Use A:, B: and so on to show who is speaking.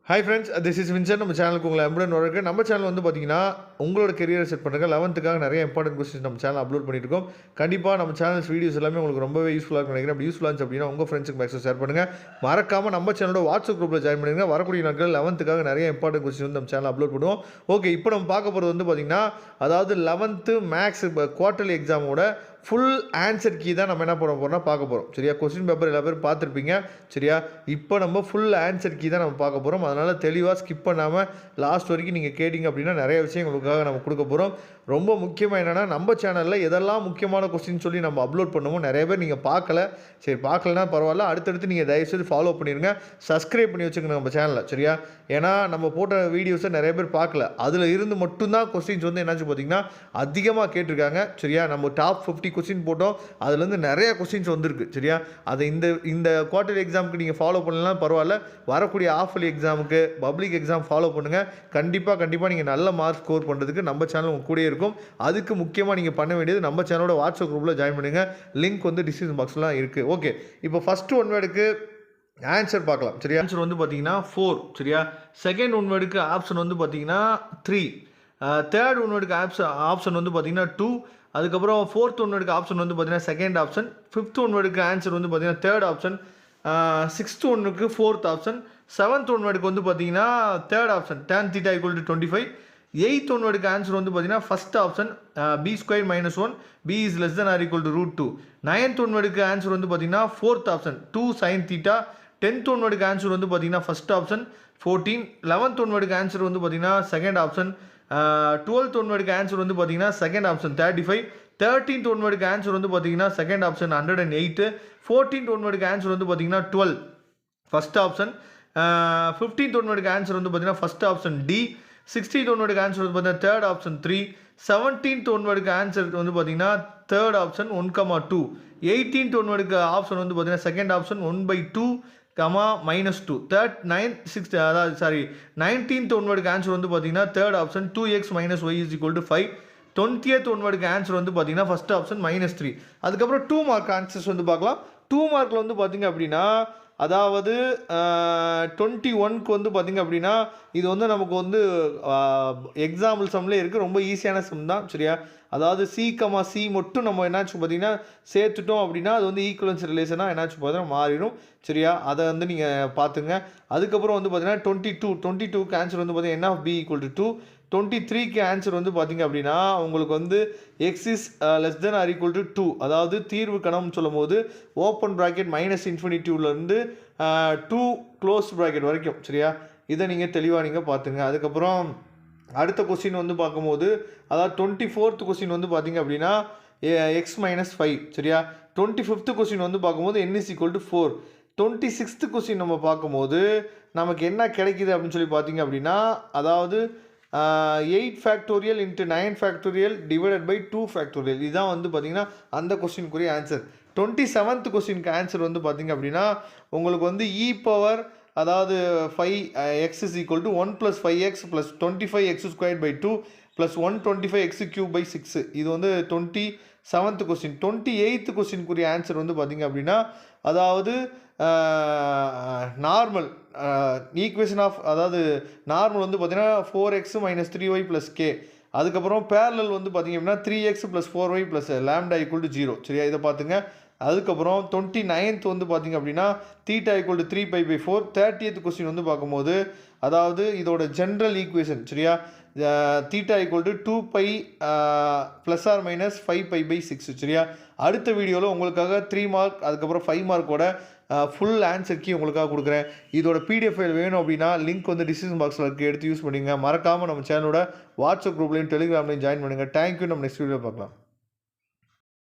A: Hi friends, this is Vinson. நம்ம சேனலுக்கு உங்களை அன்புடன் வரவேற்கிறேன். நம்ம சேனல் வந்து பார்த்தீங்கன்னா, உங்களோட கெரியரை செட் பண்ணுங்க. 11க்காக நிறைய இம்பார்ட்டன்ட் கொஸ்டின்ஸ் நம்ம சேனல் அப்லோட் பண்ணிட்டு இருக்கோம். கண்டிப்பாக நம்ம சேனல்ஸ் வீடியோஸ் எல்லாமே உங்களுக்கு ரொம்பவே யூஸ்ஃபுல்லாக இருக்கும் நினைக்கிறேன். அப்படி யூஸ்ஃபுல்லாக இருந்துச்சு அப்படின்னா உங்கள் ஃப்ரெண்ட்ஸுக்கு மேக்ஸிமம் ஷேர் பண்ணுங்கள். மறக்காமல் நம்ம சேனலோட வாட்ஸ்அப் குரூப்பில் ஜாயின் பண்ணுங்க. வரக்கூடிய நாட்கள் 11க்காக நிறைய இம்பார்ட்டன்ட் கொஸ்டின் வந்து நம்ம சேனல் அப்லோட் பண்ணுவோம். ஓகே, இப்போ நம்ம பார்க்க போகிறது வந்து பார்த்தீங்கன்னா, அதாவது 11th மேக்ஸ் குவார்ட்டர்லி எக்ஸாமோட ஃபுல் ஆன்சர் கீ தான் நம்ம என்ன பண்ண போகிறோம்னா பார்க்க போகிறோம். சரியா, கொஸ்டின் பேப்பர் எல்லா பேரும் பார்த்துருப்பீங்க. சரியா, இப்போ நம்ம ஃபுல் ஆன்சர் கீ தான் நம்ம பார்க்க போகிறோம். அதனால் தெளிவாக ஸ்கிப் பண்ணாமல் லாஸ்ட் வரைக்கும் நீங்கள் கேட்டிங்க அப்படின்னா நிறைய விஷயம் உங்களுக்காக நம்ம கொடுக்க போகிறோம். ரொம்ப முக்கியமாக என்னென்னா, நம்ம சேனலில் எதெல்லாம் முக்கியமான கொஸ்டின் சொல்லி நம்ம அப்லோட் பண்ணுவோம். நிறைய பேர் நீங்கள் பார்க்கல. சரி, பார்க்கலனா பரவாயில்ல, அடுத்தடுத்து நீங்கள் தயவுசெய்து ஃபாலோ பண்ணிடுங்க. சப்ஸ்கிரைப் பண்ணி வச்சுக்கணும் நம்ம சேனலில். சரியா, ஏன்னா நம்ம போட்ட வீடியோஸை நிறைய பேர் பார்க்கல. அதில் இருந்து மட்டும்தான் கொஸ்டின்ஸ் வந்து என்னாச்சு பார்த்தீங்கன்னா அதிகமாக கேட்டிருக்காங்க. சரியா, நம்ம டாப் 50 கொஸ்டின் போட்டோம். அதுலேருந்து நிறைய கொஸ்டின்ஸ் வந்திருக்கு. சரியா, அதை இந்த குவார்ட்டர் எக்ஸாமுக்கு நீங்கள் ஃபாலோ பண்ணலாம் பரவாயில்ல. வரக்கூடிய ஆஃபலி எக்ஸாமுக்கு, பப்ளிக் எக்ஸாம் ஃபாலோ பண்ணுங்கள். கண்டிப்பாக நீங்கள் நல்ல மார்க் ஸ்கோர் பண்ணுறதுக்கு நம்ம சேனல் உங்கள் கூடயே இருக்கும். அதுக்கு முக்கியமாக நீங்கள் பண்ண வேண்டியது நம்ம சேனலோட வாட்ஸ்அப் குரூப்பில் ஜாயின் பண்ணுங்கள். லிங்க் வந்து டிஸ்கிரிப்ஷன் பாக்ஸ்லாம் இருக்குது. ஓகே, இப்போ ஃபஸ்ட்டு ஒன் வேர்டுக்கு ஆன்சர் பார்க்கலாம். சரியா, ஆன்சர் வந்து பார்த்தீங்கன்னா 4. சரியா, செகண்ட் ஒன் வேர்டுக்கு ஆப்ஷன் வந்து பார்த்தீங்கன்னா 3. தேர்ட் ஒன் வேர்டுக்கு ஆப்ஷன் வந்து பார்த்தீங்கன்னா 2. அதுக்கப்புறம் ஃபோர்த் ஒன் வேர்டுக்கு ஆப்ஷன் வந்து பார்த்தீங்கன்னா செகண்ட் ஆப்ஷன். ஃபிஃப்த் ஒன் வேர்டுக்கு ஆன்சர் வந்து பார்த்தீங்கன்னா தேர்ட் ஆப்ஷன். சிக்ஸ்த் ஒன்றுக்கு ஃபோர்த் ஆப்ஷன். செவன்த் ஒன் வேர்டுக்கு வந்து பார்த்தீங்கன்னா third option tan θ = 25. Eighth one வேர்டுக்கு ஆன்சர் வந்து பார்த்தீங்கன்னா first option b² - 1 b is less than or equal to √2. Ninth one வேர்டுக்கு ஆன்சர் வந்து பார்த்தீங்கன்னா fourth option 2 sin θ. Tenth one வேர்டுக்கு ஆன்சர் வந்து பார்த்தீங்கன்னா ஃபஸ்ட் ஆப்ஷன் 14. 11th ஒன் வேர்டுக்கு ஆன்சர் வந்து பார்த்தீங்கன்னா செகண்ட் ஆப்ஷன். 12th ஒன் வேர்டுக்கு ஆன்சர் வந்து பார்த்தீங்கன்னா செகண்ட் ஆப்ஷன் 35. 13th ஒன் வேர்டுக்கு ஆன்சர் வந்து பார்த்தீங்கன்னா செகண்ட் ஆப்ஷன் 108. 14th ஒன் வேர்டுக்கு ஆன்சர் வந்து பார்த்தீங்கன்னா 12 ஃபஸ்ட் ஆப்ஷன். 15th ஒன் வேர்டுக்கு ஆன்சர் வந்து பார்த்தீங்கன்னா first option D. 16th one வேர்டுக்கு ஆன்சர் வந்து பார்த்தீங்கன்னா தேர்ட் ஆப்ஷன் 3. 17th ஒன் வேர்டுக்கு ஆன்சர் வந்து பார்த்தீங்கன்னா தேர்ட் ஆப்ஷன் 1,2. 18th ஒன் வேர்டுக்கு ஆப்ஷன் வந்து பார்த்தீங்கன்னா செகண்ட் ஆப்ஷன் 1/2, -2. 19th ஒன் வேர்டுக்கு ஆன்சர் வந்து பார்த்தீங்கன்னா third option 2x - y = 5. 20th one வேர்டுக்கு ஆன்சர் வந்து பார்த்தீங்கன்னா ஃபஸ்ட் ஆப்ஷன் -3. அதுக்கப்புறம் 2 மார்க் ஆன்சர்ஸ் வந்து பார்க்கலாம். 2 மார்க்கில் வந்து பார்த்தீங்க அப்படின்னா, அதாவது 21க்கு வந்து பார்த்திங்க அப்படின்னா, இது வந்து நமக்கு வந்து எக்ஸாம்பிள் சம்லேயே இருக்குது. ரொம்ப ஈஸியான சம் தான். சரியா, அதாவது C, மட்டும் நம்ம என்னாச்சு பார்த்தீங்கன்னா சேர்த்துட்டோம் அப்படின்னா அது வந்து ஈக்குவலன்ஸ் ரிலேஷனாக என்னாச்சு பார்த்தீங்கன்னா மாறிடும். சரியா, அதை வந்து நீங்கள் பார்த்துங்க. அதுக்கப்புறம் வந்து பார்த்தீங்கன்னா 22க்கு ஆன்சர் வந்து பார்த்தீங்கன்னா n (b) = 2. 23க்கு ஆன்சர் வந்து பார்த்தீங்க அப்படின்னா உங்களுக்கு வந்து x is less than or equal to 2. அதாவது தீர்வு கணம்னு சொல்லும் போது open bracket -∞ to close bracket வரைக்கும். சரியா, இதை நீங்கள் தெளிவாக நீங்கள் பார்த்துங்க. அதுக்கப்புறம் அடுத்த கொஸ்டின் வந்து பார்க்கும்போது, அதாவது 24th கொஸ்டின் வந்து பார்த்தீங்க அப்படின்னா x - 5. சரியா, 25th கொஸ்டின் வந்து பார்க்கும்போது n is equal to 4. 26th question நம்ம பார்க்கும்போது நமக்கு என்ன கிடைக்குது அப்படின்னு சொல்லி பார்த்தீங்க அப்படின்னா, அதாவது 8 ஃபேக்டோரியல் × 9 ஃபேக்டோரியல் / 2 ஃபேக்டோரியல். இதுதான் வந்து பார்த்தீங்கன்னா அந்த கொஸ்டினுக்குரிய ஆன்சர். 27th கொஸ்டினுக்கு ஆன்சர் வந்து பார்த்தீங்க அப்படின்னா உங்களுக்கு வந்து அதாவது 5x is equal to 1 + 5x + 25x² / 2 + 125x³ / 6. இது வந்து 27th கொஸ்டின். 28th கொஸ்டினுக்குரிய ஆன்சர் வந்து பார்த்தீங்க அப்படின்னா, அதாவது நார்மல் ஈக்குவேஷன் ஆஃப், அதாவது நார்மல் வந்து பார்த்தீங்கன்னா 4x - 3y + k. அதுக்கப்புறம் பேரலல் வந்து பார்த்தீங்க அப்படின்னா 3x + 4y + λ = 0. சரியா, இதை பார்த்துங்க. அதுக்கப்புறம் 29th வந்து பார்த்தீங்க அப்படின்னா θ = 3π/4. 30th கொஸ்டின் வந்து பார்க்கும்போது, அதாவது இதோட ஜென்ரல் ஈக்குவேஷன். சரியா, θ = 2π ± 5π/6. சரியா, அடுத்த வீடியோவில் உங்களுக்காக 3 மார்க் அதுக்கப்புறம் 5 மார்க்கோட ஃபுல் ஆன்சர் கீ உங்களுக்காக கொடுக்குறேன். இதோட PDF ஃபைல் வேணும் அப்படின்னா லிங்க் வந்து டிஸ்கிரிப்ஷன் பாக்ஸில் இருக்குது, எடுத்து யூஸ் பண்ணிங்க. மறக்காமல் நம்ம சேனலோட வாட்ஸ்அப் குரூப்லையும் டெலிகிராம்லையும் ஜாயின் பண்ணுங்கள். தேங்க்யூ. நம்ம நெக்ஸ்ட் வீடியோ பார்க்கலாம்.